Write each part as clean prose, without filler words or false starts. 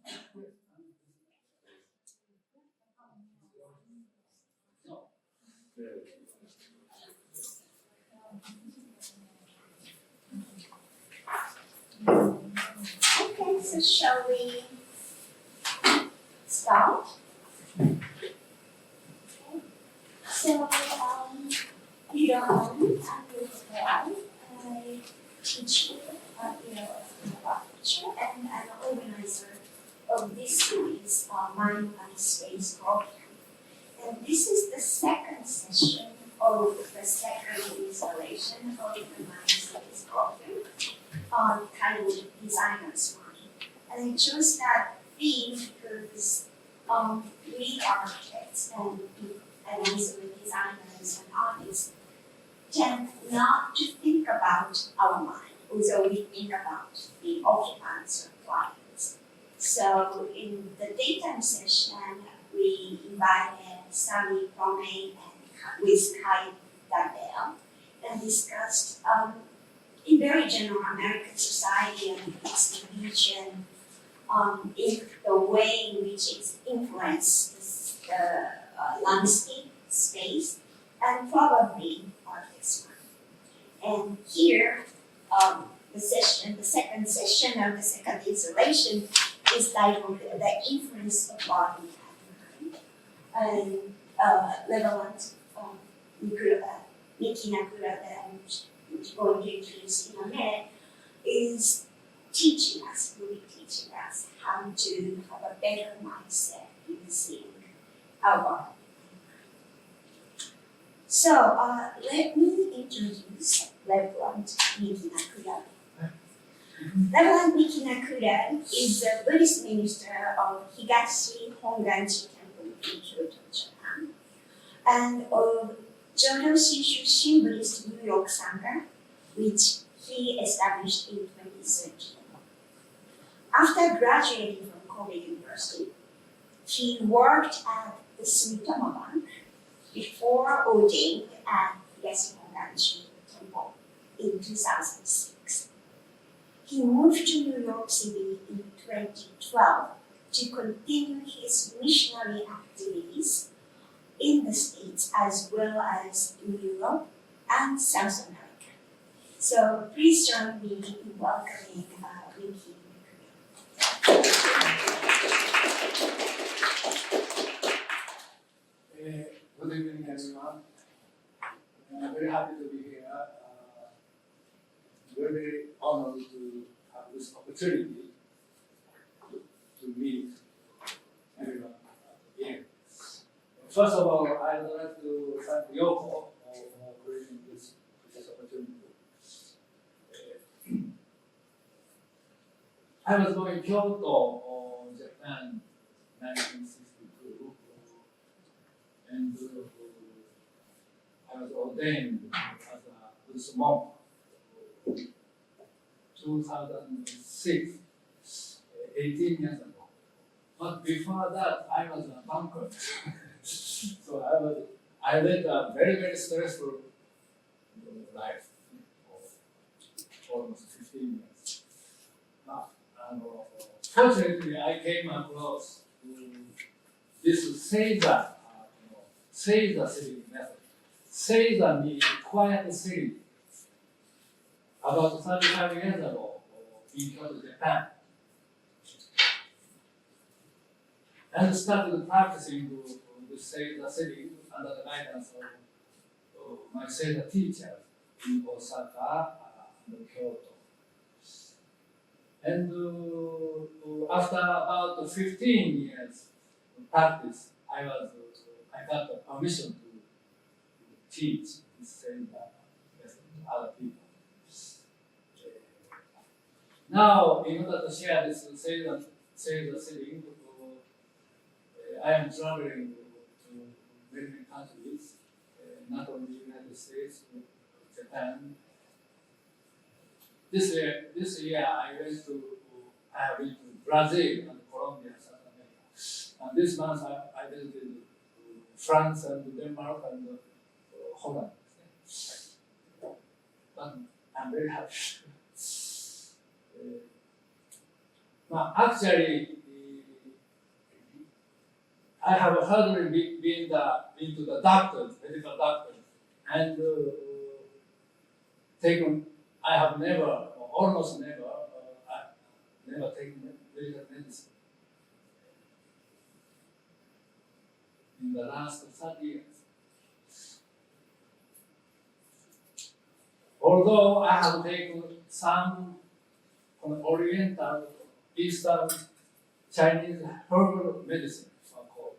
Okay, so shall we start? Okay. So, you don't know me, I'm Yoko Kawai. I teach teacher, and I'm an organizer of this series, Mind and Space Colloquium. And this is the second session of the second installation of the Mind Space Colloquium, titled Designer's Mind. And I chose that theme because we architects and also designers and artists tend not to think about our mind, although we think about the occupants or clients. So in the daytime session, we invited Sally Prome and with Kai Dardell and discussed in very general American society and its region, in the way in which it influences the landscape, space, and probably artist's mind. And here, the second session of the second installation is titled The Influence of Body and Mind. And relevant Miki Nakura that I'm going to introduce in a minute is teaching us, really teaching us how to have a better mindset in seeing our body. So let me introduce Reverend Miki Nakura. Reverend Miki Nakura is the Buddhist minister of Higashi Honganji Temple in Kyoto, Japan, and of Jodo-Shinshu Shin-Buddhist New York Sangha, which he established in 2013. After graduating from Kobe University, he worked at the Sumitomo Bank before ordaining at Higashi Honganji Temple in 2006. He moved to New York City in 2012 to continue his missionary activities in the States as well as in Europe and South America. So please join me in welcoming Miki. Good evening, everyone. I'm very happy to be here. Very honored to have this opportunity to meet everyone again. First of all, I would like to thank Yoko for creating this opportunity. I was born in Kyoto, Japan, 1962, and I was ordained as a Buddhist monk 2006, 18 years ago. But before that, I was a banker. So I led a very, very stressful life for almost 15 years. Fortunately, I came across this Seiza, Seiza sitting method. Seiza means quiet sitting. About 35 years ago in Kyoto, Japan. And started practicing the Seiza sitting under the guidance of my Seiza teacher in Osaka and Kyoto. And after about 15 years of practice, I got the permission to teach the Seiza to other people. Now, in order to share this Seiza sitting, I am traveling to many countries, not only the United States, but Japan. This year I have been to Brazil and Colombia, South America. And this month I visited France and Denmark and Holland. But I'm very happy. Actually, I have hardly been into the doctor, medical doctor, and taken. I have never, or almost never, never taken medical medicine in the last 30 years. Although I have taken some Oriental, Eastern, Chinese herbal medicine, so-called.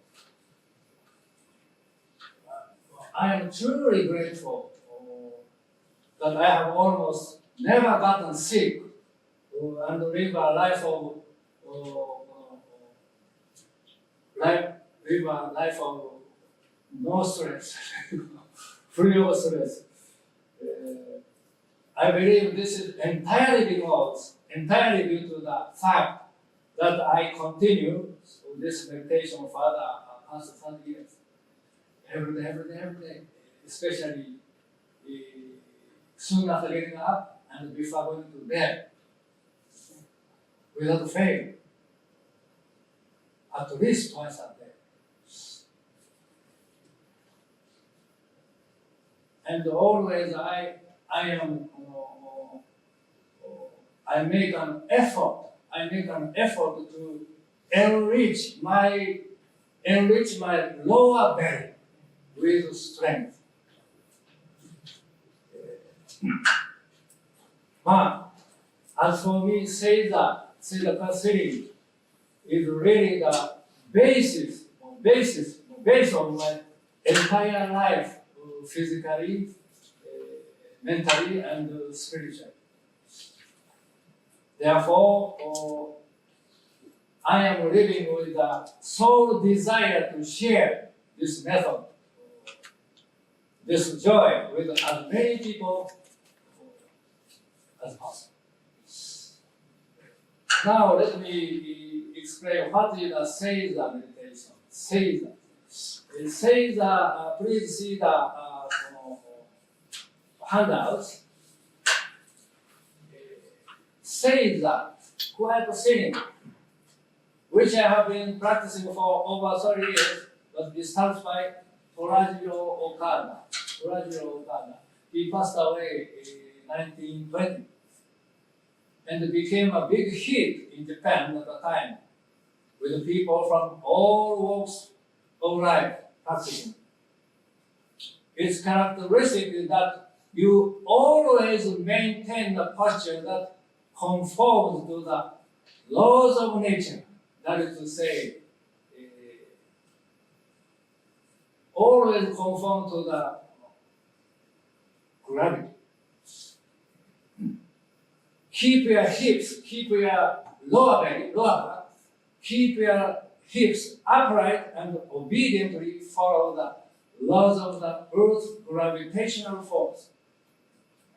I am truly grateful that I have almost never gotten sick and live a life of no stress, free of stress. I believe this is entirely due to the fact that I continue this meditation for the past 30 years. Every day, especially soon after getting up and before going to bed, without fail, at least twice a day. And always I make an effort to enrich my lower belly with strength. As for me, Seiza facility is really the base of my entire life, physically, mentally, and spiritually. Therefore, I am living with the sole desire to share this method, this joy with as many people as possible. Now let me explain what is the Seiza meditation. Seiza, please see the handouts. Seiza, quiet sitting, which I have been practicing for over 30 years, was established by Torajiro Okada. He passed away in 1920 and became a big hit in Japan at the time, with people from all walks of life practicing. Its characteristic is that you always maintain the posture that conforms to the laws of nature. That is to say, always conform to the gravity. Keep your hips, keep your lower back, keep your hips upright and obediently follow the laws of the Earth's gravitational force.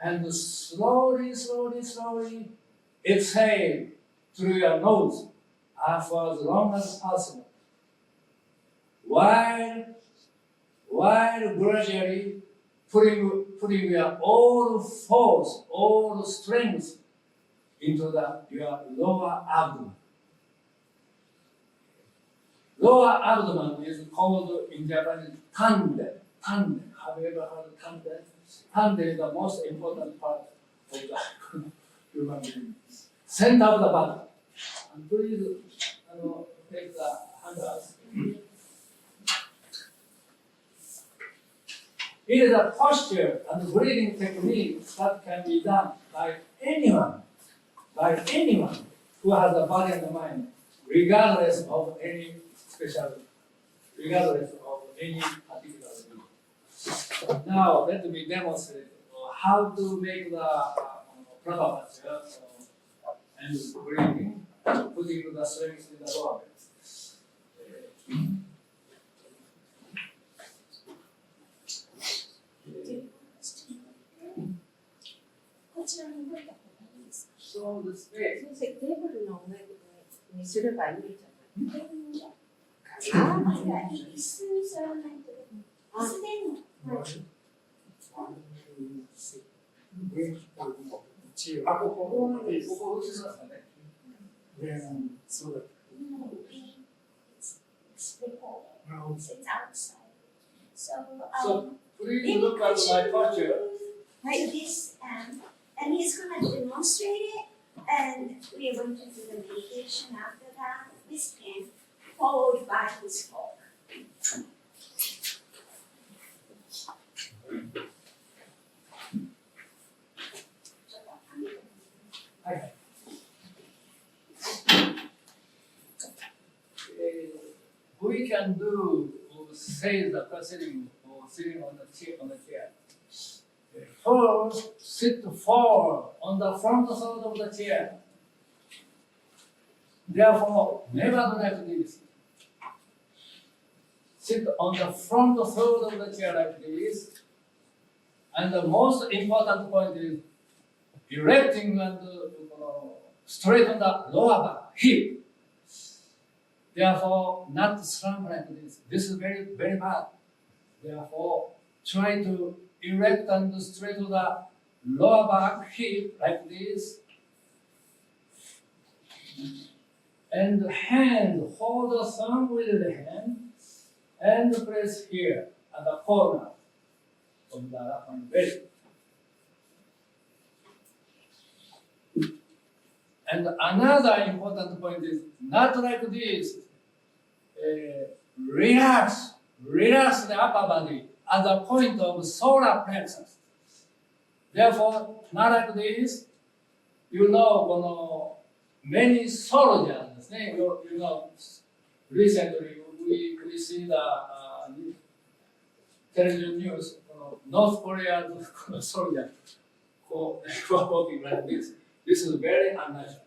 And slowly exhale through your nose for as long as possible. While gradually putting your all force, all strength into your lower abdomen. Lower abdomen is called in Japanese tanden. Have you ever heard of tanden? Tanden is the most important part of the human being. Center of the body. And please take the handouts. It is a posture and breathing technique that can be done by anyone who has a body and a mind, regardless of any particular need. Now, let me demonstrate how to make the proper posture and breathing, putting the strength in the lower belly. こちらに動いた方がいいですか？そうですね。先生、テーブルの上にすればいいじゃない椅子に座らないと。椅子でも。ここ映しますかね。そうだ。It's outside. So, So please maybe look at my posture. like this, and he's going to demonstrate it, and we are going to do the meditation after that with him, followed by his talk. We can do Seiza sitting or sitting on the chair. First, sit forward on the front side of the chair. Therefore, never do like this. Sit on the front third of the chair like this. And the most important point is erecting and straighten the lower back, hip. Therefore, not slump like this. This is very, very bad. Therefore, try to erect and straighten the lower back, hip like this. And the hand, hold the thumb with the hand and press here at the corner of the upper belly. And another important point is not like this. Relax the upper body at the point of solar plexus. Therefore, not like this. You know, many soldiers, you know, recently we see the television news, North Korean soldiers who are walking like this. This is very unnatural.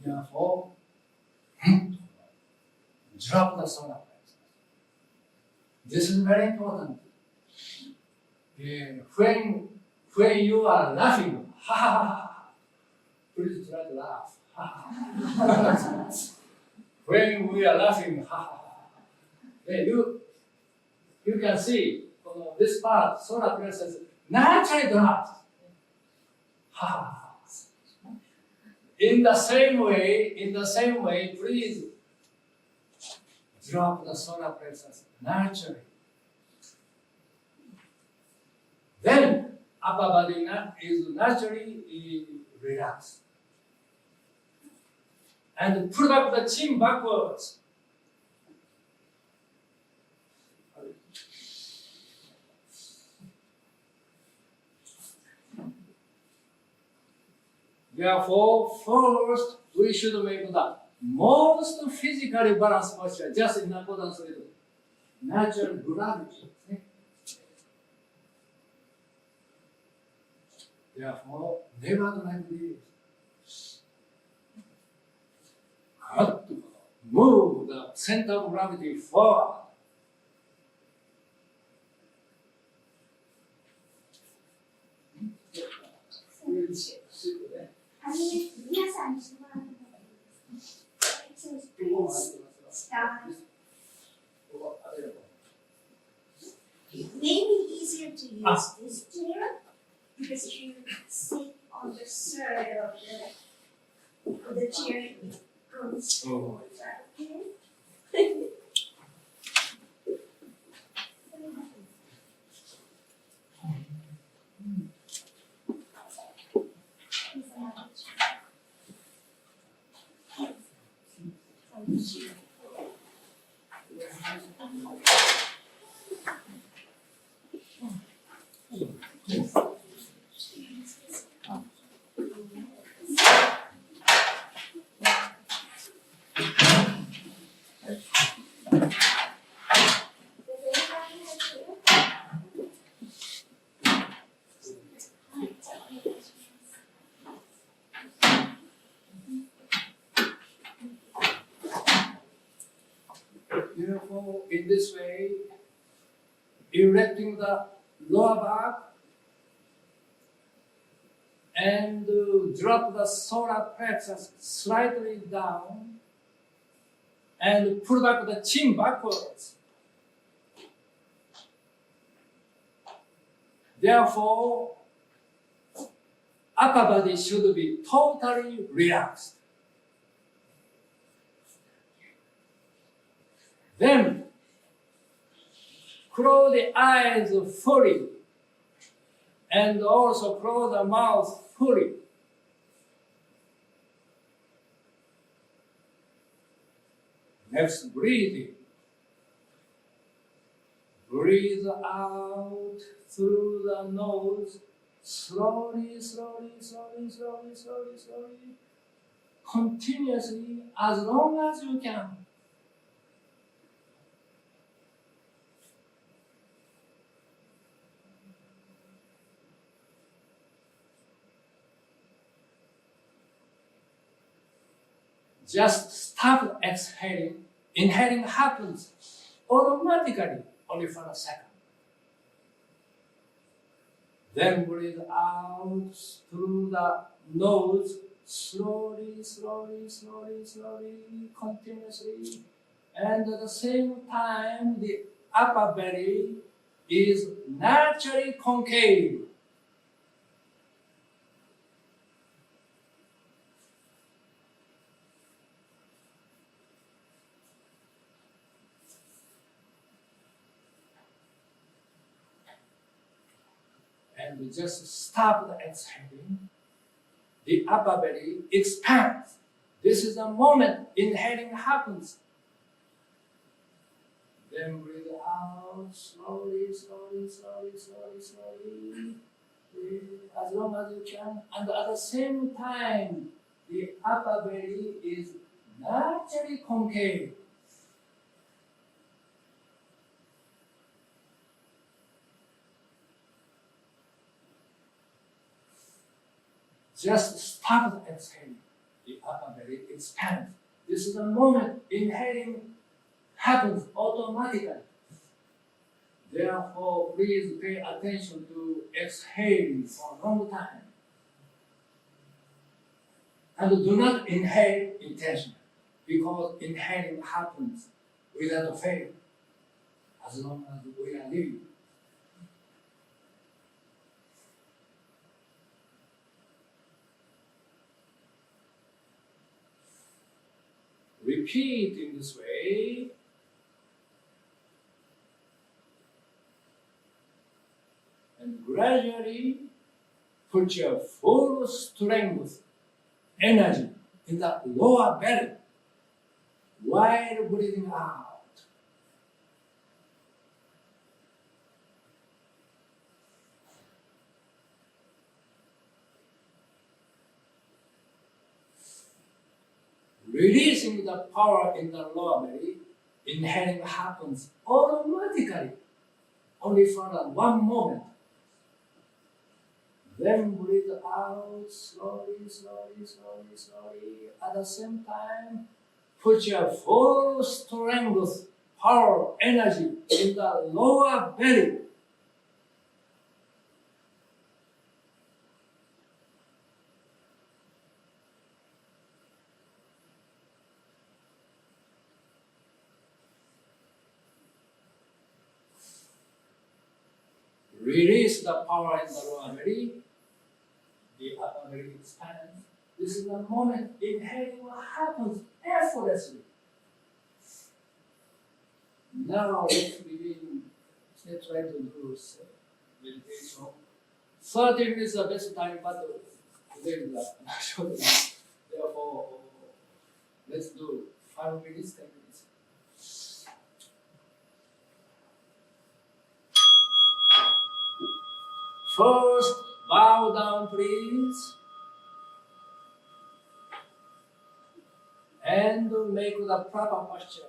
Therefore, drop the solar plexus. This is very important. When you are laughing, ha ha ha, please try to laugh. Ha, ha. When we are laughing, ha ha ha, then you can see this part, solar plexus, naturally drops. Ha ha ha. In the same way, please drop the solar plexus naturally. Then upper body is naturally relaxed. And pull back the chin backwards. Therefore, first we should make the most physically balanced posture, just in accordance with natural gravity. Therefore, never like this. Got to move the center of gravity forward.皆さんにしてもらうのがいいですね。So please start. It may be easier to use this chair because you sit on the side of the chair. It goes forward. Okay? Therefore, in this way, erecting the lower back and drop the solar plexus slightly down and pull back the chin backwards. Therefore, upper body should be totally relaxed. Then close the eyes fully and also close the mouth fully. Next, breathing. Breathe out through the nose, slowly, slowly, slowly, slowly, slowly, slowly, continuously, as long as you can. Just stop exhaling. Inhaling happens automatically, only for a second. Then breathe out through the nose, slowly, slowly, slowly, slowly, continuously. And at the same time, the upper belly is naturally concave. And just stop the exhaling. The upper belly expands. This is the moment inhaling happens. Then breathe out slowly, slowly, slowly, slowly, slowly. Breathe as long as you can. And at the same time, the upper belly is naturally concave. Just stop the exhaling. The upper belly expands. This is the moment inhaling happens automatically. Therefore, please pay attention to exhaling for a long time. And do not inhale intentionally, because inhaling happens without fail, as long as we are living. Repeat in this way. And gradually put your full strength, energy in the lower belly while breathing out. Releasing the power in the lower belly, inhaling happens automatically, only for one moment. Then breathe out slowly, slowly, slowly, slowly. At the same time, put your full strength, power, energy in the lower belly. Release the power in the lower belly. The upper belly expands. This is the moment inhaling what happens effortlessly. Now let's begin. Let's try to do meditation. 30 minutes is the best time, but today is not short enough. Therefore, let's do 5 minutes, 10 minutes. First, bow down, please. And make the proper posture.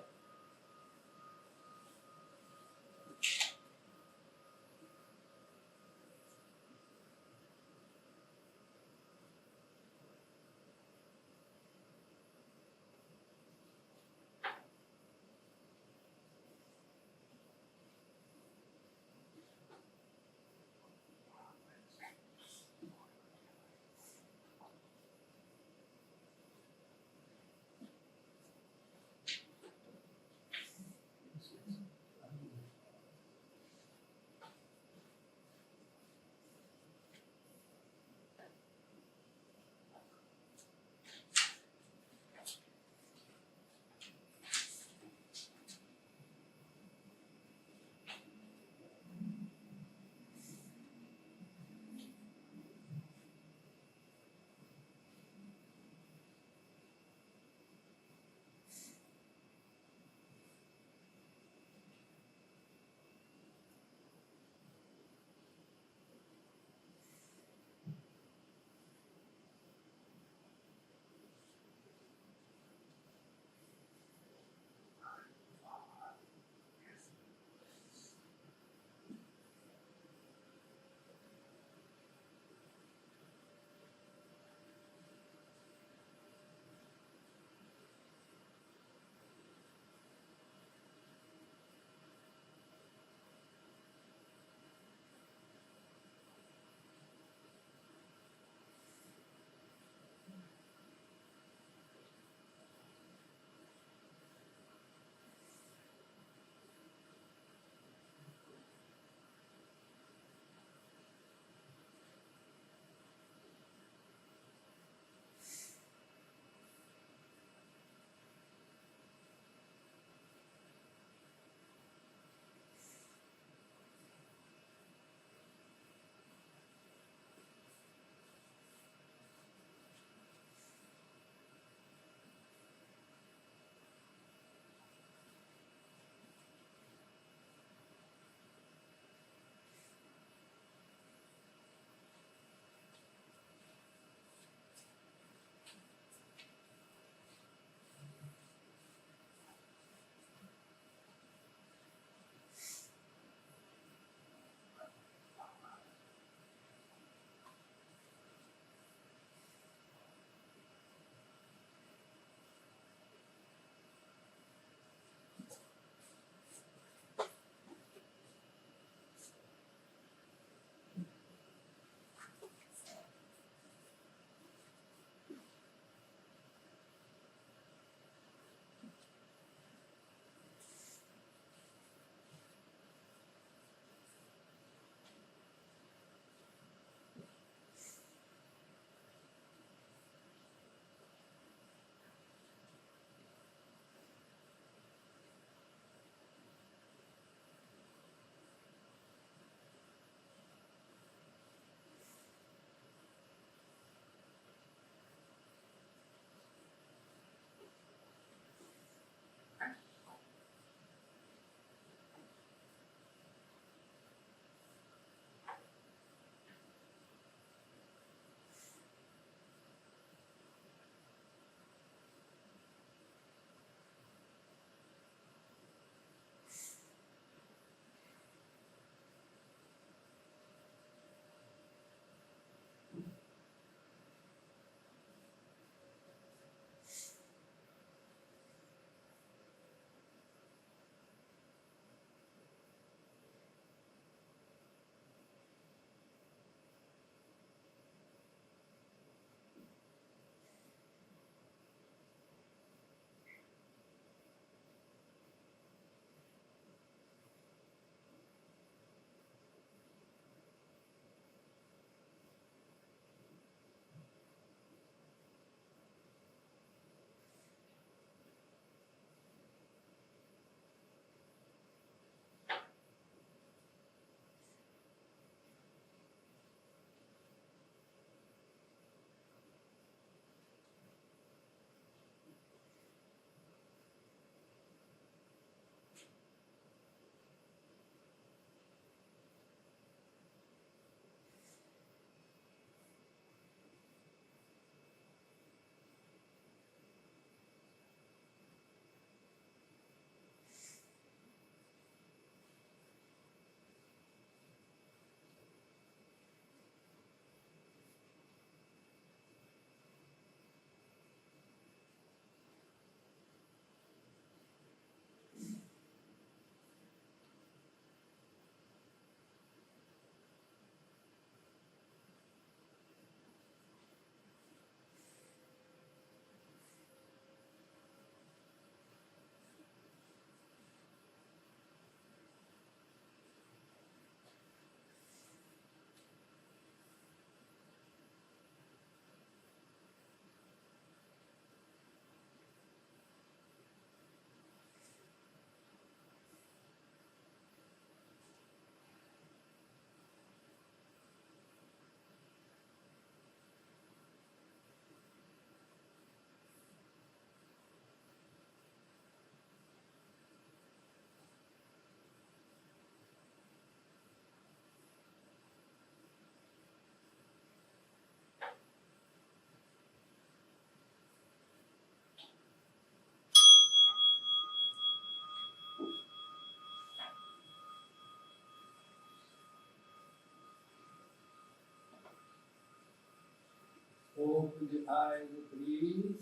Open the eyes, breathe.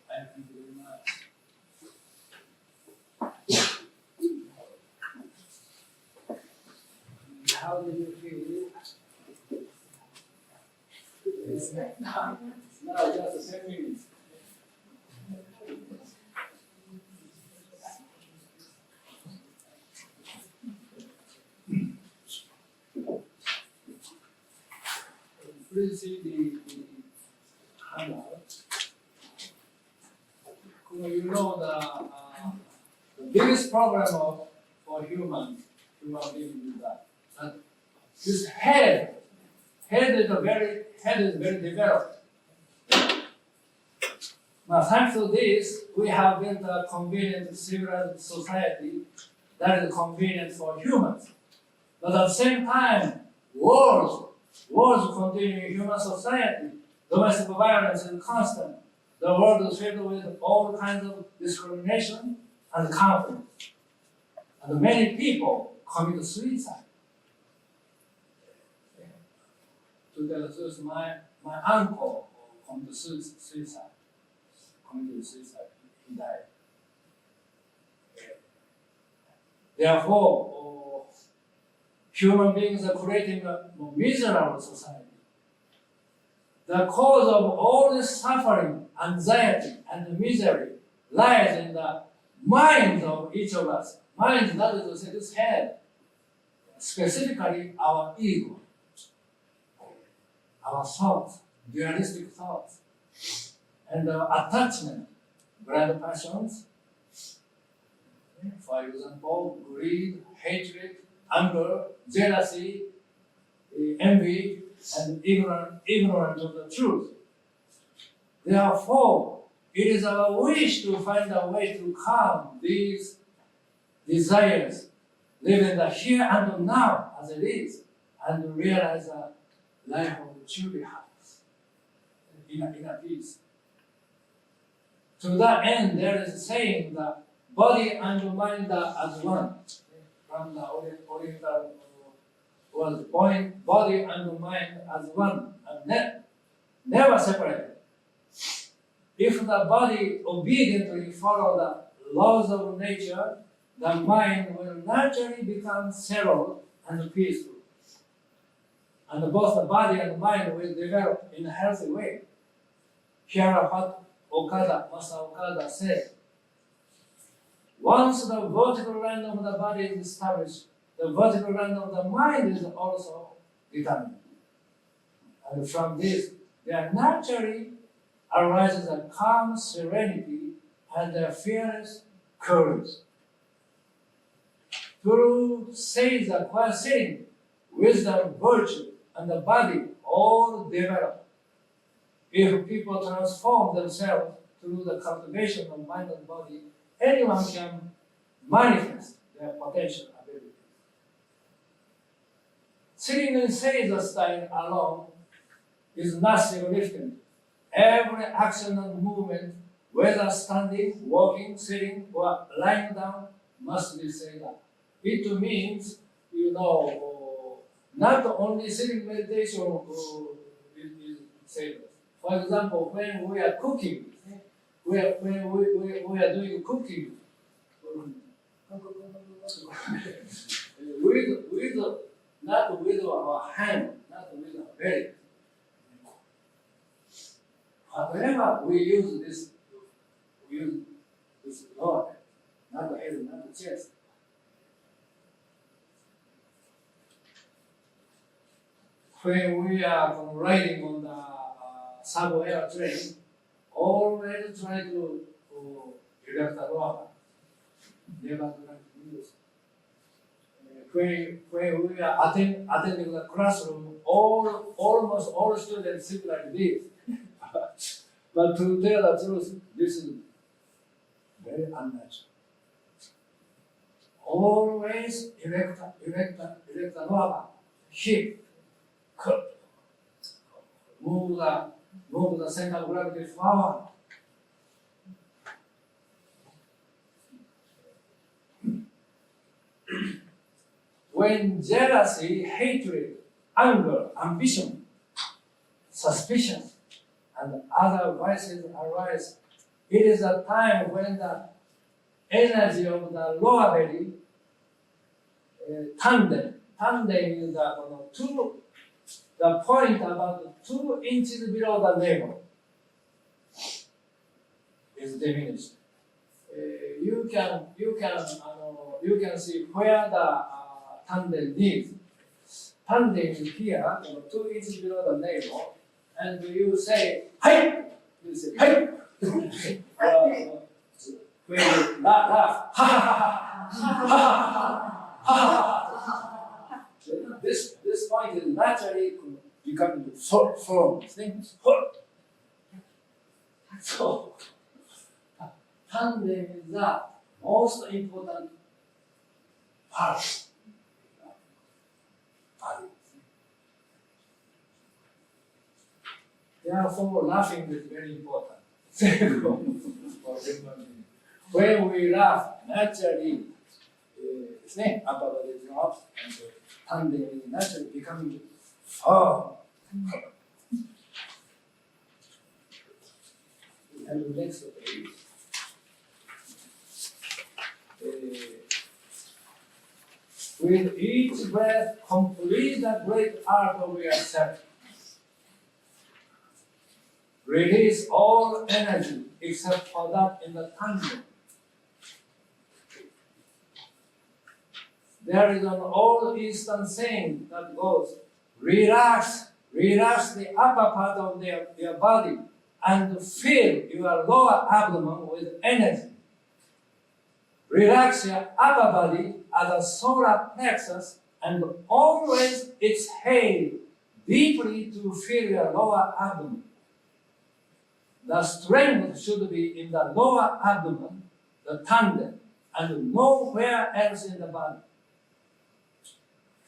Thank you very much. How do you feel? Now just 10 minutes. Please see the handout. You know the biggest problem for human beings is that this head is very developed. Now, thanks to this, we have built a convenient civilized society that is convenient for humans. But at the same time, wars continue in human society. Domestic violence is constant. The world is filled with all kinds of discrimination and conflict. And many people commit suicide. To tell the truth, my uncle committed suicide. He died. Therefore, human beings are creating a miserable society. The cause of all this suffering, anxiety, and misery lies in the mind of each of us. Mind, that is to say, this head, specifically our ego, our thoughts, dualistic thoughts, and attachment, blind passions. For example, greed, hatred, anger, jealousy, envy, and ignorance of the truth. Therefore, it is our wish to find a way to calm these desires, live in the here and now as it is, and realize a life of truly happiness, inner peace. To that end, there is a saying that body and mind are as one. From the Oriental was body and mind as one, and never separated. If the body obediently follows the laws of nature, the mind will naturally become settled and peaceful. And both the body and mind will develop in a healthy way. Here are what Master Okada said. Once the vertical line of the body is established, the vertical line of the mind is also determined. And from this, there naturally arises a calm serenity and a fearless courage. Through Seiza, quiet sitting, wisdom, virtue, and the body all develop. If people transform themselves through the cultivation of mind and body, anyone can manifest their potential abilities. Sitting in Seiza style alone is not significant. Every action and movement, whether standing, walking, sitting, or lying down, must be Seiza. It means, not only sitting meditation is Seiza. For example, when we are cooking, when we are doing cooking, not with our hand, not with our belly. However, we use this lower, not the head, not the chest. When we are riding on the subway or train, always try to relax the lower. Never try to use. When we are attending the classroom, almost all students sit like this. But to tell the truth, this is very unnatural. Always erect the lower, hip, cut. Move the center of gravity forward. when jealousy, hatred, anger, ambition, suspicion, and other vices arise, it is a time when the energy of the lower belly, tanden is the point about 2 inches below the navel is diminished. You can see where the tanden is. Tanden is here, 2 inches below the navel, and you say, "Hey!" You say, "Hey!" When you laugh, ha ha ha. This point is naturally becoming firm. So, tandem is the most important part. Therefore, laughing is very important. When we laugh, naturally, upper body drops and the tandem is naturally becoming firm. And the next page. With each breath, complete the great art of yourself. Release all energy except for that in the tandem. There is an old Eastern saying that goes, relax the upper part of your body and fill your lower abdomen with energy. Relax your upper body at the solar plexus and always exhale deeply to fill your lower abdomen. The strength should be in the lower abdomen, the tandem, and nowhere else in the body.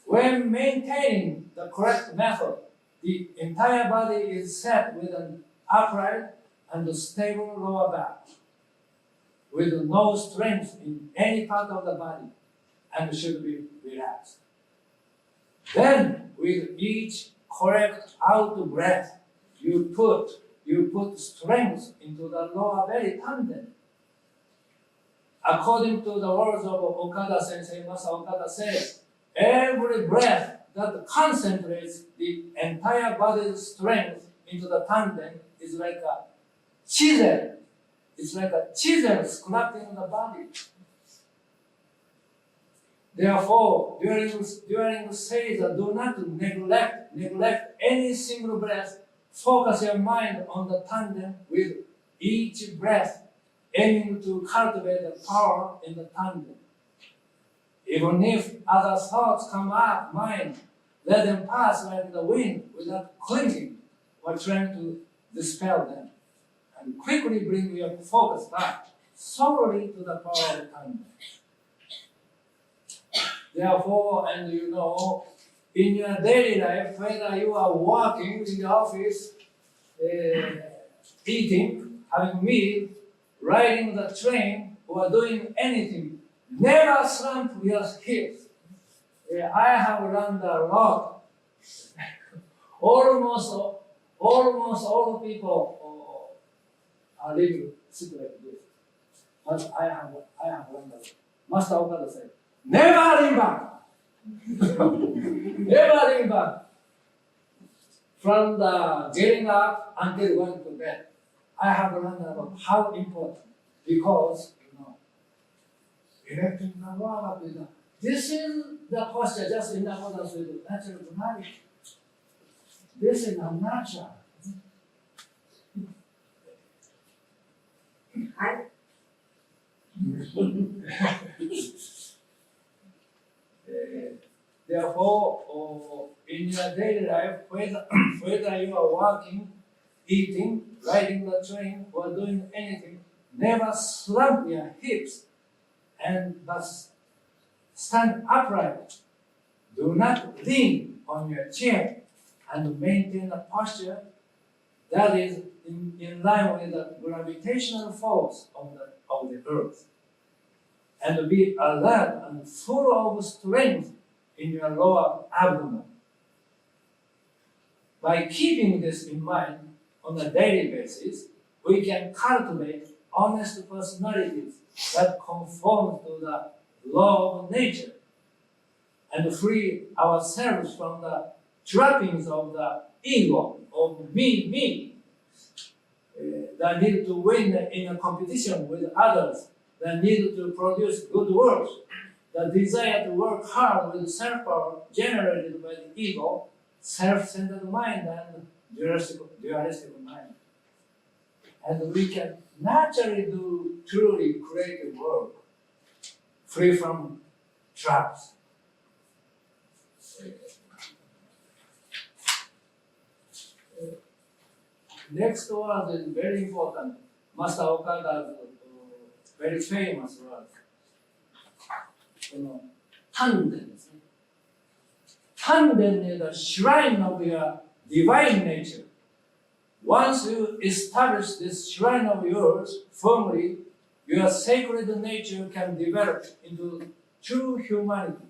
When maintaining the correct method, the entire body is set with an upright and stable lower back, with no strength in any part of the body, and should be relaxed. Then, with each correct out breath, you put strength into the lower belly tandem. According to the words of Okada Sensei, Master Okada says, every breath that concentrates the entire body's strength into the tandem is like a chisel. It's like a chisel scraping the body. Therefore, during Seiza, do not neglect any single breath. Focus your mind on the tandem with each breath, aiming to cultivate the power in the tandem. Even if other thoughts come up, mind, let them pass like the wind without clinging or trying to dispel them. And quickly bring your focus back solely to the power of the tandem. Therefore, and in your daily life, whether you are working in the office, eating, having meal, riding the train, or doing anything, never slump your hips. I have learned a lot. Almost all people are living sick like this. But I have learned a lot. Master Okada said, never lean back. Never lean back. From the getting up until going to bed, I have learned about how important, because erecting the lower back. This is the posture just in accordance with the natural gravity. This is unnatural. Therefore, in your daily life, whether you are working, eating, riding the train, or doing anything, never slump your hips and thus stand upright. Do not lean on your chair and maintain a posture that is in line with the gravitational force of the earth. And be alert and full of strength in your lower abdomen. By keeping this in mind on a daily basis, we can cultivate honest personalities that conform to the law of nature and free ourselves from the trappings of the ego, of me, the need to win in a competition with others, the need to produce good works, the desire to work hard with self-power generated by the ego, self-centered mind, and dualistic mind. And we can naturally do truly creative work, free from traps. Next word is very important. Master Okada's very famous word. Tanden. Tanden is the shrine of your divine nature. Once you establish this shrine of yours firmly, your sacred nature can develop into true humanity.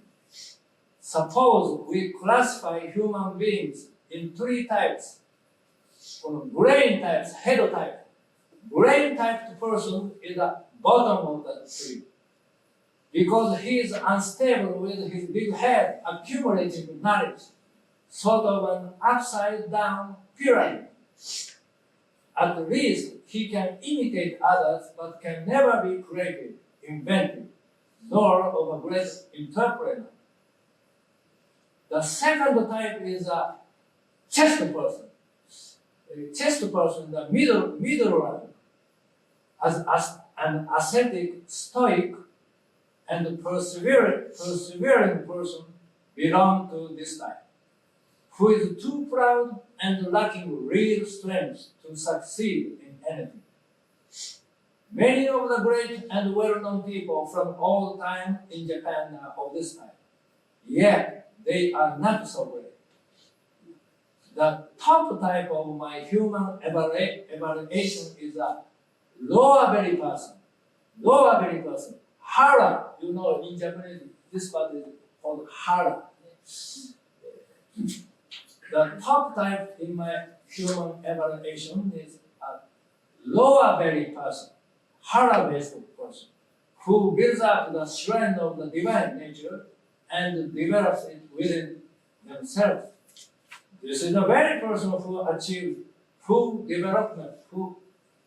Suppose we classify human beings in three types. Brain types, head type. Brain type person is the bottom of the tree. Because he is unstable with his big head accumulating knowledge, sort of an upside down pyramid. At least he can imitate others, but can never be creative, inventive, nor of a great interpreter. The second type is a chest person. A chest person, the middle rank, as an ascetic, stoic, and persevering person belong to this type, who is too proud and lacking real strength to succeed in anything. Many of the great and well-known people from all time in Japan are of this type, yet they are not so great. The top type of my human evaluation is a lower belly person. Lower belly person. Hara, in Japanese, this part is called hara. The top type in my human evaluation is a lower belly person, hara-based person, who builds up the shrine of the divine nature and develops it within themselves. This is the very person who achieves full development,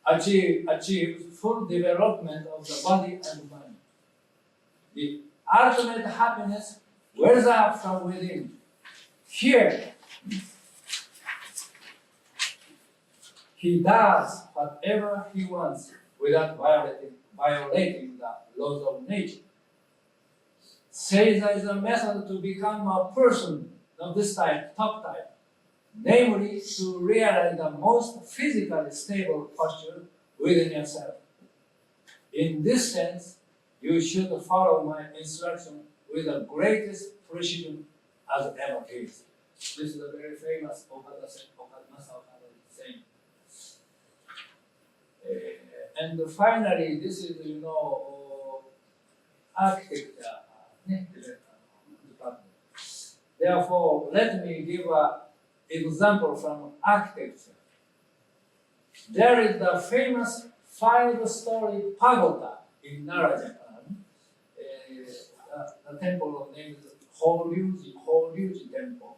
achieves full development of the body and mind. The ultimate happiness wells up from within. Here, he does whatever he wants without violating the laws of nature. Seiza is a method to become a person of this type, top type. Namely, to realize the most physically stable posture within yourself. In this sense, you should follow my instruction with the greatest precision as ever is. This is a very famous Master Okada saying. And finally, this is, architecture department. Therefore, let me give an example from architecture. There is the famous 5-story pagoda in Nara, Japan. The temple named Horyuji Temple.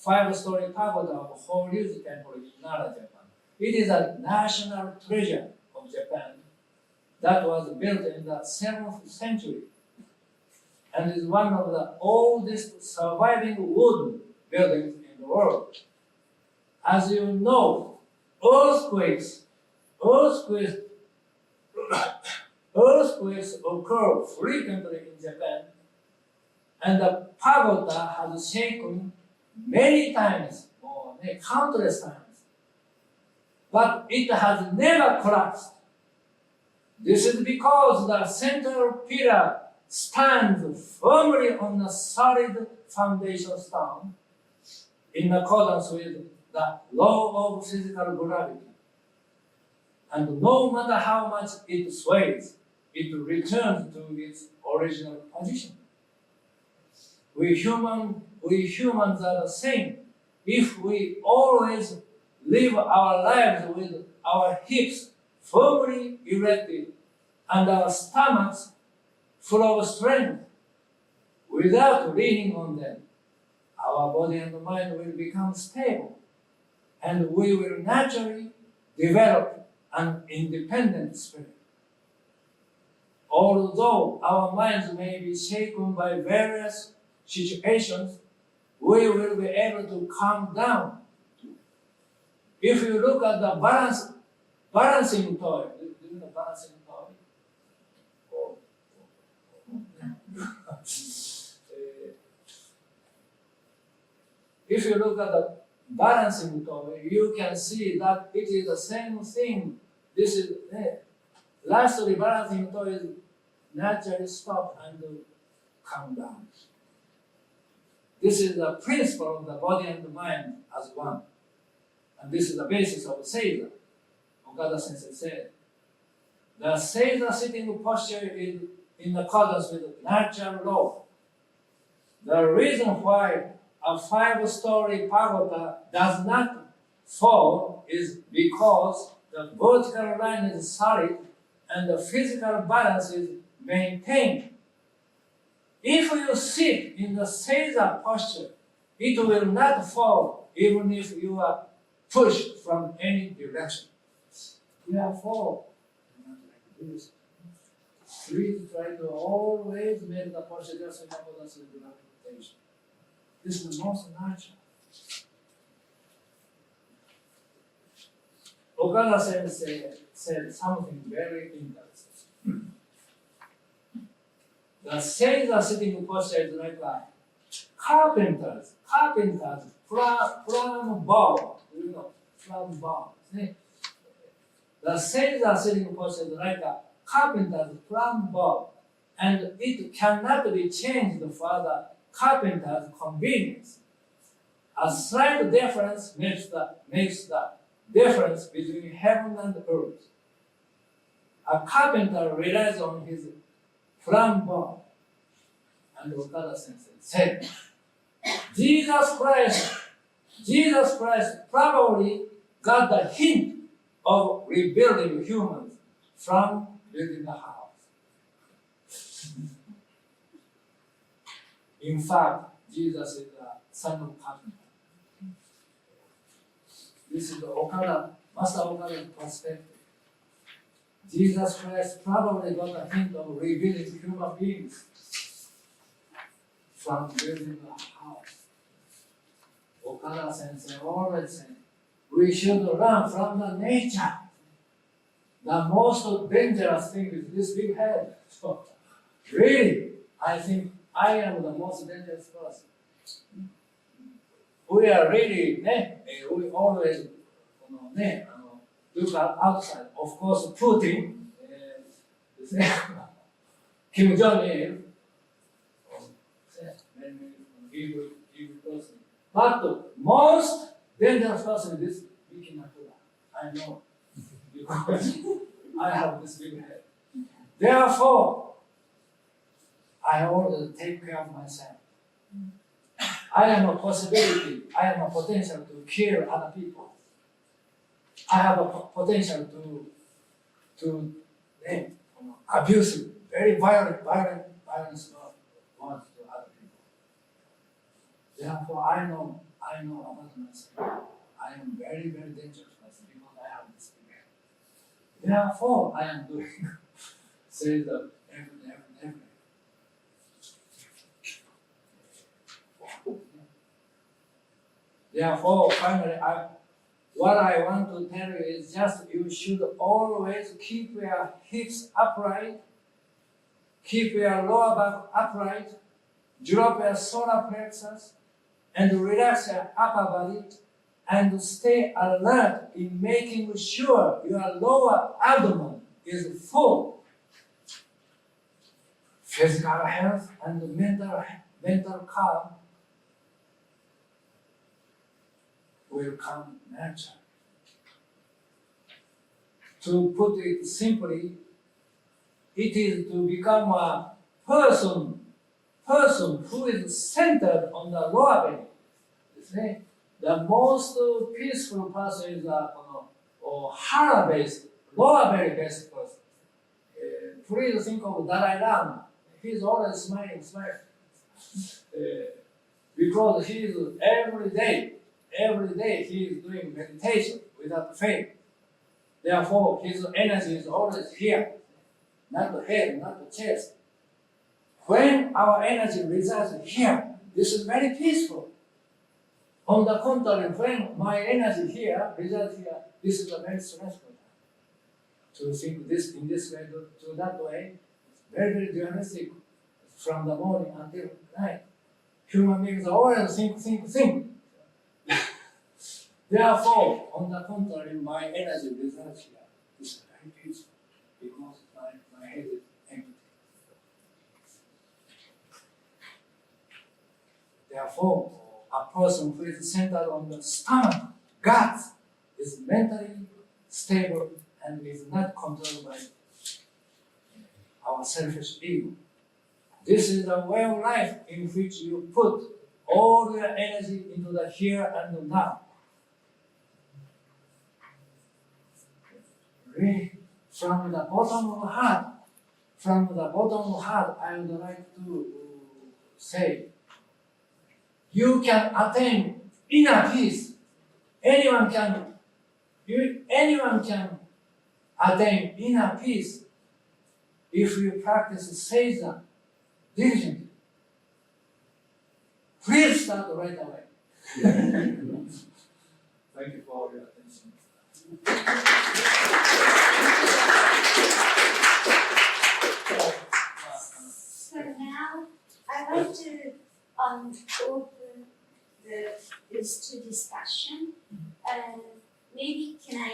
5-story pagoda of Horyuji Temple in Nara, Japan. It is a national treasure of Japan that was built in the 7th century and is one of the oldest surviving wooden buildings in the world. As you know, earthquakes occur frequently in Japan, and the pagoda has shaken many times, or countless times, but it has never collapsed. This is because the central pillar stands firmly on a solid foundation stone in accordance with the law of physical gravity. And no matter how much it sways, it returns to its original position. We humans are the same. If we always live our lives with our hips firmly erected and our stomachs full of strength, without leaning on them, our body and mind will become stable, and we will naturally develop an independent spirit. Although our minds may be shaken by various situations, we will be able to calm down. If you look at the balancing toy, do you know balancing toy? If you look at the balancing toy, you can see that it is the same thing. This is lastly, balancing toy is naturally stop and calm down. This is the principle of the body and the mind as one. And this is the basis of Seiza. Okada Sensei said, the Seiza sitting posture is in accordance with natural law. The reason why a 5-story pagoda does not fall is because the vertical line is solid and the physical balance is maintained. If you sit in the Seiza posture, it will not fall even if you are pushed from any direction. Therefore, please try to always make the posture just in accordance with the meditation. This is the most natural. Okada Sensei said something very interesting. The Seiza sitting posture is like a carpenter's plumb board. You know, plumb board. The Seiza sitting posture is like a carpenter's plumb board, and it cannot be changed for the carpenter's convenience. A slight difference makes the difference between heaven and earth. A carpenter relies on his plumb board. And Okada Sensei said, Jesus Christ probably got the hint of rebuilding humans from building a house. In fact, Jesus is the son of carpenter. This is the Master Okada's perspective. Jesus Christ probably got a hint of rebuilding human beings from building a house. Okada Sensei always said, we should learn from the nature. The most dangerous thing is this big head. So, really, I think I am the most dangerous person. We are really, we always look outside. Of course, Putin, Kim Jong-il, evil person. But most dangerous person is Miki Nakura. I know, because I have this big head. Therefore, I always take care of myself. I am a possibility, I have a potential to kill other people. I have a potential to abuse very violence words to other people. Therefore, I know about myself. I am very, very dangerous person because I have this big head. Therefore, I am doing say the every. Therefore, finally, what I want to tell you is just you should always keep your hips upright, keep your lower back upright, drop your solar plexus, and relax your upper body, and stay alert in making sure your lower abdomen is full. Physical health and mental calm will come naturally. To put it simply, it is to become a person person who is centered on the lower belly. You see? The most peaceful person is a hara-based, lower belly-based person. Please think of Dalai Lama. He's always smiling. Because he is every day he is doing meditation without fail. Therefore, his energy is always here, not the head, not the chest. When our energy resides here, this is very peaceful. On the contrary, when my energy here resides here, this is a very stressful. To think this in this way, to that way, it's very, very dualistic from the morning until night. Human beings are always think. Therefore, on the contrary, my energy resides here. It's very peaceful because my head is empty. Therefore, a person who is centered on the stomach, gut, is mentally stable and is not controlled by our selfish ego. This is the way of life in which you put all your energy into the here and the now. Really, from the bottom of the heart, I would like to say, you can attain inner peace. Anyone can attain inner peace if you practice Seiza diligently. Please start right away. Thank you for your attention. So now I'd like to open this to discussion. Maybe can I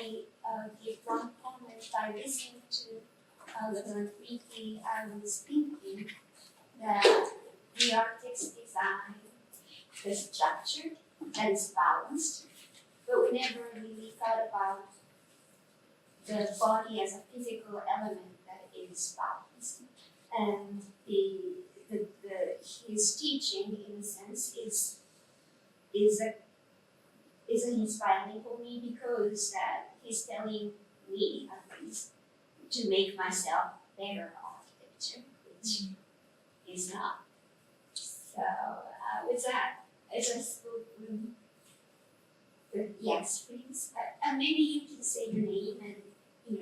give one comment by listening to the Miki? I was thinking that the artist's design is structured and is balanced, but we never really thought about the body as a physical element that is balanced. And his teaching, in a sense, is inspiring for me because he's telling me, at least, to make myself better architecture, which is not. So with that, I just spoke yes, please. And maybe you can say your name and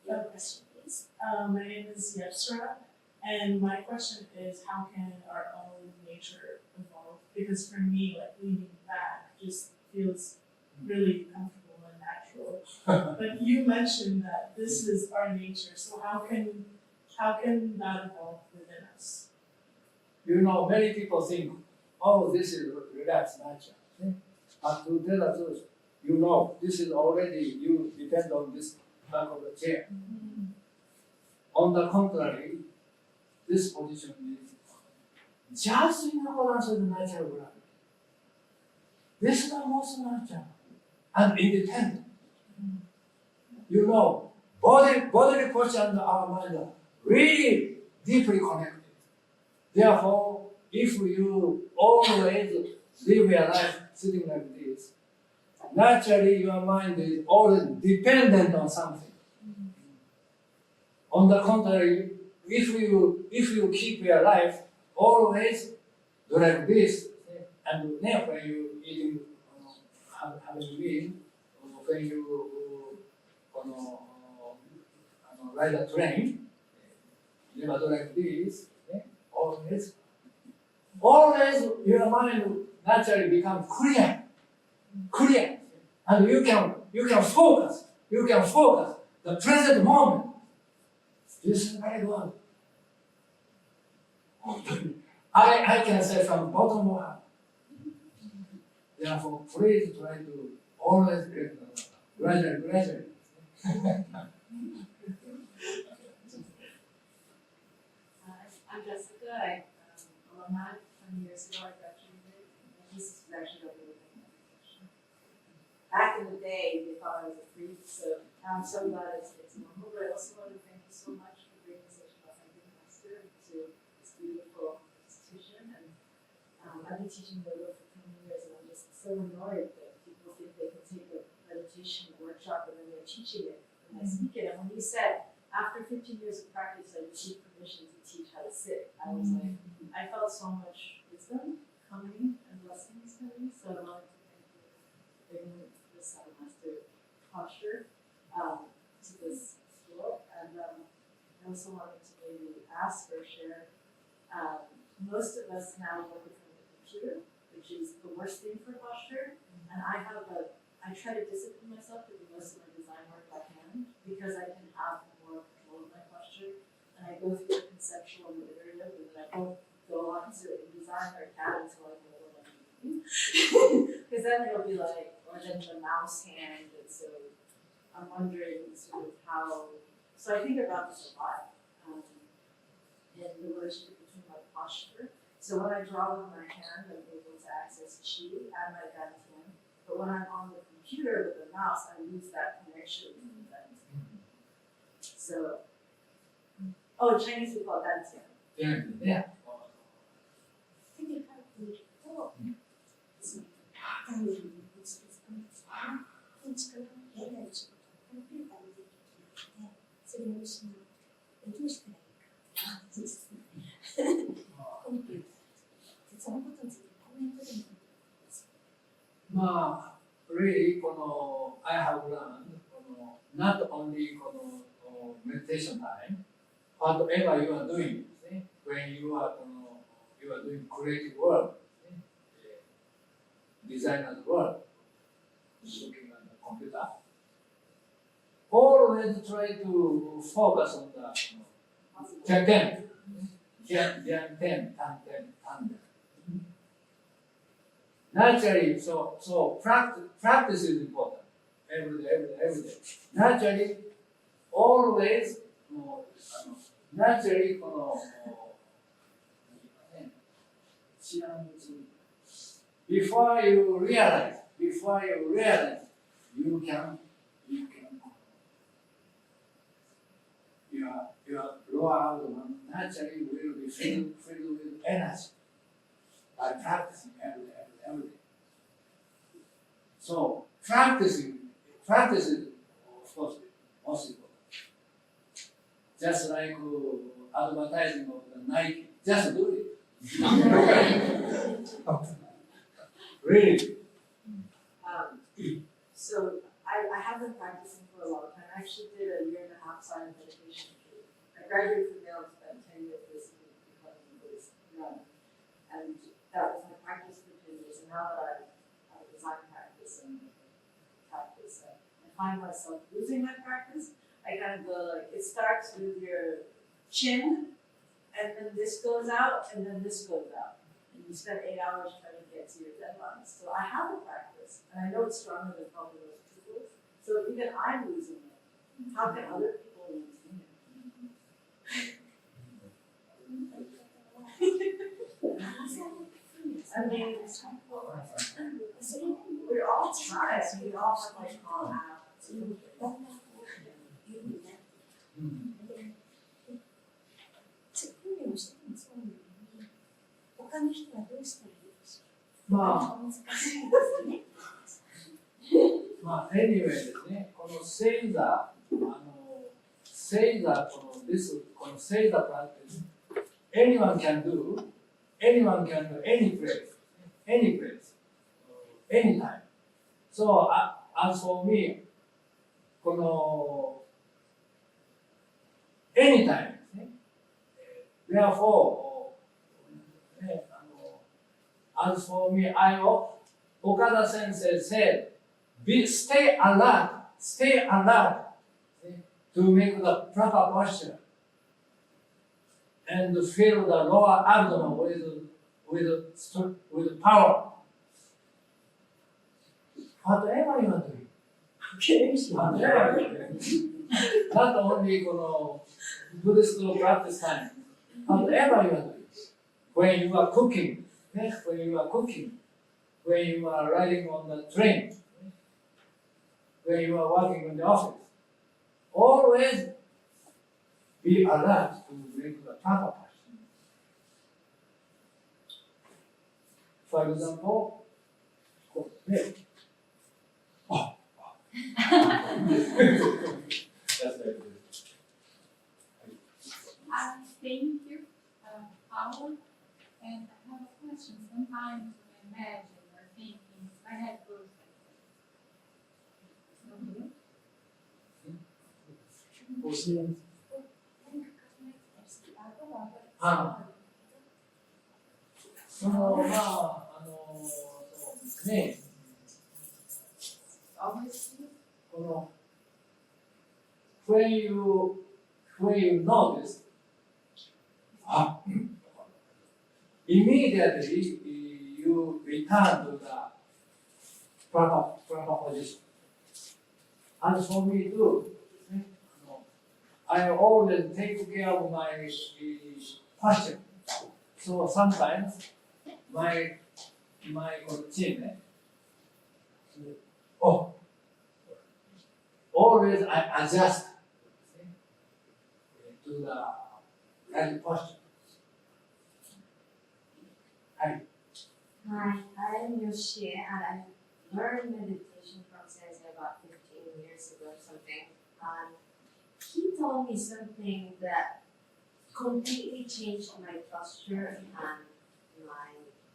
your question, please. My name is Yevsra, and my question is, how can our own nature evolve? Because for me, like leaning back just feels really comfortable and natural. But you mentioned that this is our nature, so how can that evolve within us? Many people think, oh, this is relaxed nature. But to tell the truth, this is already, you depend on this back of the chair. Mm-hmm. On the contrary, this position is just in accordance with natural gravity. This is the most natural and independent. Bodily posture and our mind are really deeply connected. Therefore, if you always live your life sitting like this, naturally your mind is always dependent on something. On the contrary, if you keep your life always do like this, and when you eating, having meal, when you ride a train, never do like this, always your mind naturally becomes clear, and you can focus the present moment. This is very good. I can say from bottom of my heart. Therefore, please try to always get gradually. I'm Jessica. I'm alumni 20 years ago. I graduated. And this is actually a little thing. Back in the day, they thought I was a freak, so now I'm so glad it's normal. But I also want to thank you so much for bringing such an authentic master to this beautiful institution. teaching yoga for 20 years, and I'm just so annoyed that people think they can take a meditation workshop and then they're teaching it and I speak it. And when you said, after 15 years of practice, I received permission to teach how to sit, I was like, I felt so much wisdom coming and blessings coming, so I wanted to thank you for bringing this master posture to this school. And I also wanted to maybe ask or share, most of us now work in front of the computer, which is the worst thing for posture. And I try to discipline myself to do most of my design work by hand because I can have more control of my posture. And I go through the conceptual and the iterative, and then I won't go on to design or CAD until I know what I'm doing. Because then it'll be like, or then the mouse hand, and so I'm wondering sort of how, so I think about this a lot in the relationship between my posture. So when I draw with my hand, I'm able to access chi and my dantian. But when I'm on the computer with the mouse, I lose that connection with the dantian. So, oh, in Chinese we call it dantian. Yeah. 手に書いていると、その単に結びつくんですね。建築の部屋である仕事をコンピューターにできるので、それを失うとどうしたらいいかというですね。コンピューター。そのことについてコメントでもいいですか。まあ、really この I have learned この not only この meditation time, whatever you are doing ですね。When you are このYou are doing creative work, designer's work, looking at the computer. Always try to focus on the 10. Naturally, so practice is important. Every day. Naturally, always, naturally, この Before you realize, you can your lower abdomen naturally will be filled with energy by practicing every day. So practice is of course most important. Just like advertising of the Nike, just do it. Really? So I have been practicing for a long time. I actually did a 1.5 silent meditation retreat. I graduated from Yale and spent 10 years basically becoming a Buddhist nun. And that was my practice for 10 years. And now that I have a design practice and practice, I find myself losing my practice. I kind of go like, it starts with your chin, and then this goes out, and then this goes out. And you spend 8 hours trying to get to your deadlines. So I have a practice, and I know it's stronger than probably those tools. So even I'm losing it. How can other people maintain it? I mean, we're all trying. We all have like all apps. Anyway ですね、このSeiza、Seiza、このSeiza practice, anyone can do any place, anytime. So as for me, この anytime ですね。Therefore, as for me, Okada Sensei said, stay alert to make the proper posture and fill the lower abdomen with power. Whatever you are doing. Whatever you are doing. Not only Buddhist practice time. Whatever you are doing. When you are cooking, when you are riding on the train, when you are working in the office, always be alert to make the proper posture. For example, hey. Oh. That's very good. Thank you, Paula. And I have a question. Sometimes when I imagine or thinking, my head goes like this. そうですね。この when you notice, immediately you return to the proper position. And for me too, I always take care of my posture. So sometimes my chin, always I adjust to the right posture. Hi, I'm Yoshi, and I learned meditation from Seiza about 15 years ago or something. And he told me something that completely changed my posture and my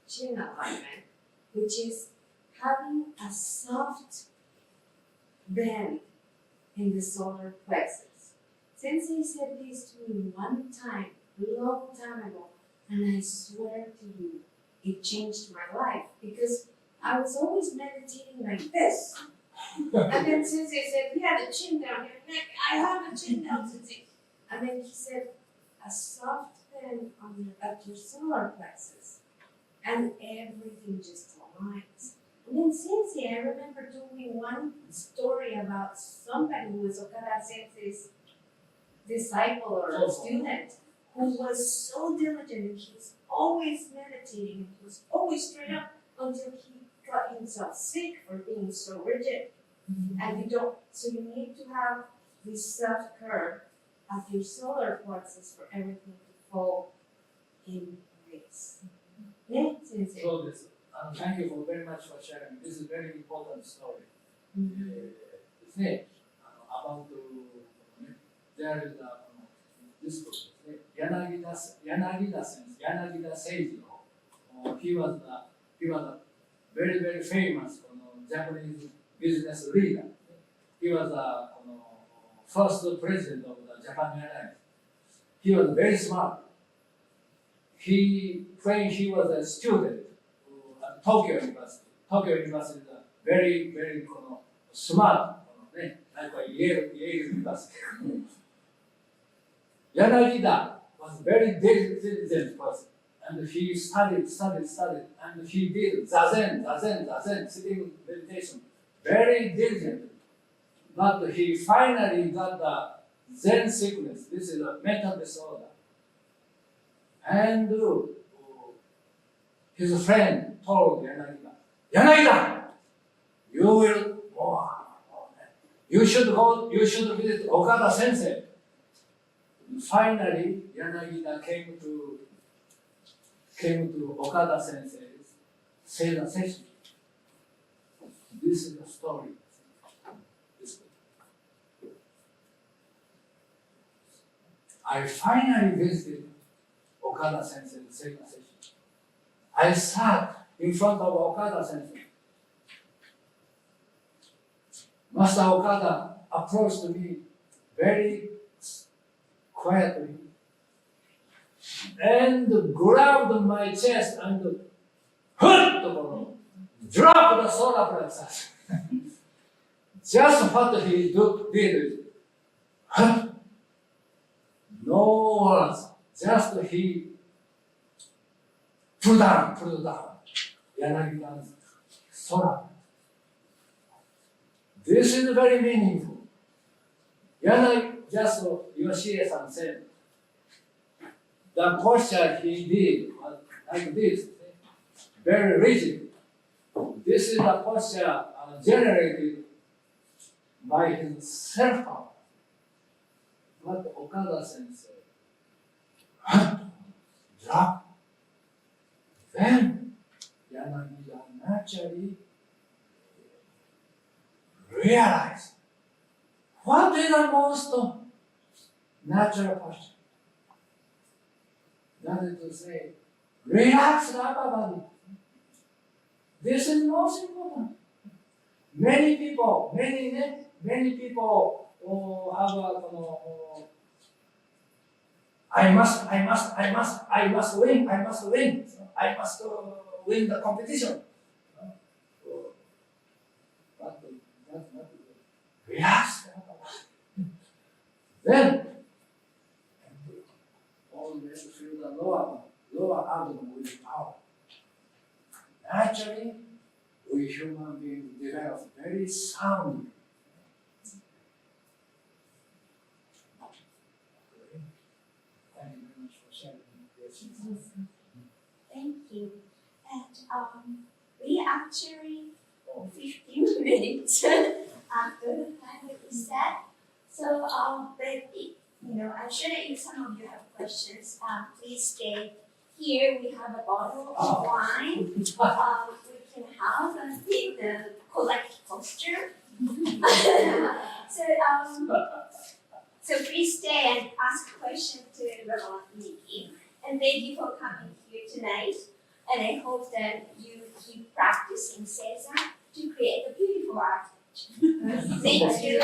chin alignment, which is having a soft bend in the solar plexus. Sensei said this to me one time, a long time ago, and I swear to you, it changed my life because I was always meditating like this. And then Sensei said, yeah, the chin down your neck. I have a chin down, Sensei. And then he said, a soft bend at your solar plexus. And everything just aligns. And then Sensei, I remember told me one story about somebody who was Okada Sensei's disciple or student who was so diligent and he was always meditating and he was always straight up until he got himself sick for being so rigid. And so you need to have this soft curve at your solar plexus for everything to fall in place. Yeah, Sensei. So this, thank you for very much for sharing. This is a very important story. ですね。about there is this book ですね。柳田先生、柳田誠二郎。He was a very very famous Japanese business leader. He was the first president of the Japan Airlines. He was very smart. When he was a student at Tokyo University is a very very smart, like Yale University. Yanagida was a very diligent person, and he studied, and he did zazen, sitting meditation, very diligent. But he finally got the Zen sickness. This is a mental disorder. And his friend told Yanagida, you should visit Okada Sensei. Finally, Yanagida came to Okada Sensei's Seiza session. This is the story. I finally visited Okada Sensei's Seiza session. I sat in front of Okada Sensei. Master Okada approached me very quietly and grabbed my chest and dropped the solar plexus. Just what he did. No words. Just he pulled down Yanagida's solar. This is very meaningful. Just Yoshie-san said, the posture he did was like this, very rigid. This is the posture generated by his self-power. But Okada Sensei dropped. Then actually realize what is the most natural posture. That is to say, relax the upper body. This is most important. Many people have I must win. I must win the competition. But that's not good. Relax. Then always feel the lower abdomen with power. Naturally, we human beings develop very sound. Thank you very much for sharing this. Thank you. And we actually 15 minutes after the time that we set. So, but I'm sure that if some of you have questions, please stay here. We have a bottle of wine. We can have and take the collect posture. So please stay and ask questions to Reverend Miki. And thank you for coming here tonight. And I hope that you keep practicing Seiza to create a beautiful architecture. Thank you.